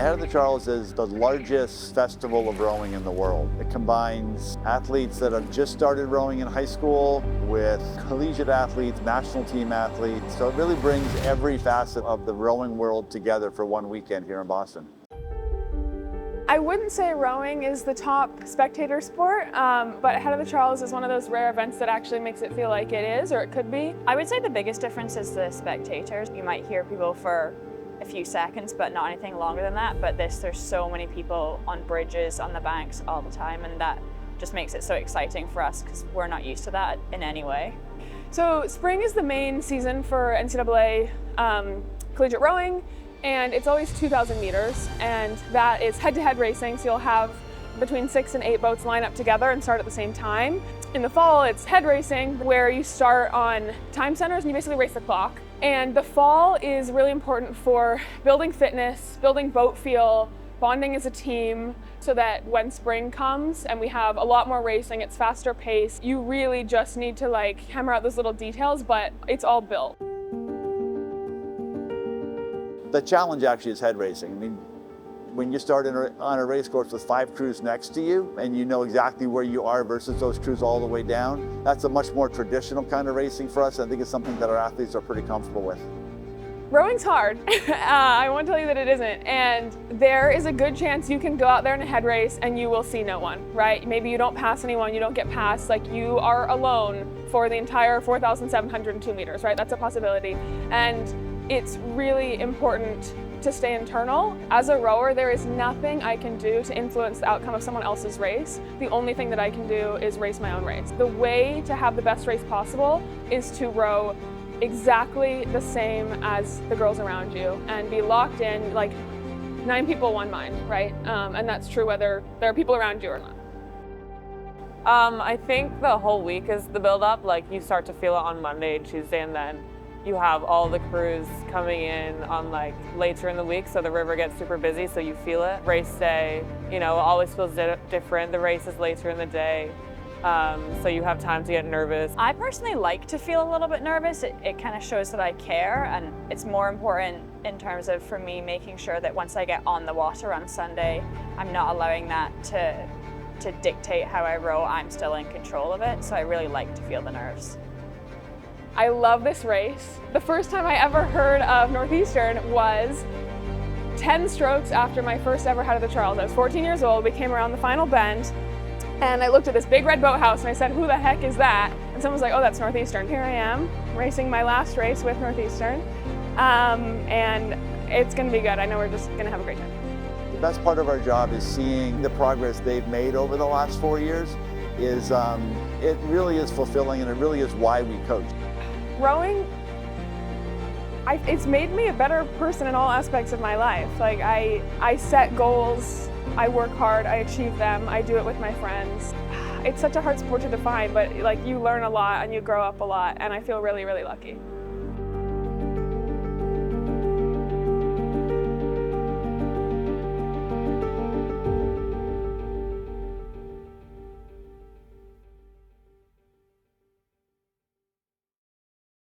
Head of the Charles is the largest festival of rowing in the world. It combines athletes that have just started rowing in high school with collegiate athletes, national team athletes. So it really brings every facet of the rowing world together for one weekend here in Boston. I wouldn't say rowing is the top spectator sport, but Head of the Charles is one of those rare events that actually makes it feel like it is, or it could be. I would say the biggest difference is the spectators. You might hear people for a few seconds, but not anything longer than that. But there's so many people on bridges, on the banks all the time, and that just makes it so exciting for us because we're not used to that in any way. So spring is the main season for NCAA collegiate rowing, and it's always 2,000 meters, and that is head-to-head racing, so you'll have between 6 and 8 boats line up together and start at the same time. In the fall, it's head racing, where you start on time centers and you basically race the clock. And the fall is really important for building fitness, building boat feel, bonding as a team, so that when spring comes and we have a lot more racing, it's faster pace, you really just need to hammer out those little details, but it's all built. The challenge actually is head racing. I mean, when you start on a race course with 5 crews next to you and you know exactly where you are versus those crews all the way down, that's a much more traditional kind of racing for us. I think it's something that our athletes are pretty comfortable with. Rowing's hard. I won't tell you that it isn't. And there is a good chance you can go out there in a head race and you will see no one, right? Maybe you don't pass anyone, you don't get past, you are alone for the entire 4,702 meters, right? That's a possibility. And it's really important to stay internal. As a rower, there is nothing I can do to influence the outcome of someone else's race. The only thing that I can do is race my own race. The way to have the best race possible is to row exactly the same as the girls around you and be locked in, 9 people, 1 mind, right? And that's true whether there are people around you or not. I think the whole week is the build-up. You start to feel it on Monday and Tuesday, and then you have all the crews coming in on later in the week, so the river gets super busy, so you feel it. Race day, always feels different. The race is later in the day, so you have time to get nervous. I personally like to feel a little bit nervous. It kind of shows that I care, and it's more important in terms of, for me, making sure that once I get on the water on Sunday, I'm not allowing that to dictate how I row. I'm still in control of it, so I really like to feel the nerves. I love this race. The first time I ever heard of Northeastern was 10 strokes after my first ever Head of the Charles. I was 14 years old, we came around the final bend, and I looked at this big red boathouse and I said, who the heck is that? And someone was like, oh, that's Northeastern. Here I am, racing my last race with Northeastern, and it's gonna be good. I know we're just gonna have a great time. The best part of our job is seeing the progress they've made over the last 4 years. It really is fulfilling, and it really is why we coach. Rowing, it's made me a better person in all aspects of my life. I set goals, I work hard, I achieve them, I do it with my friends. It's such a hard sport to define, but you learn a lot and you grow up a lot, and I feel really, really lucky.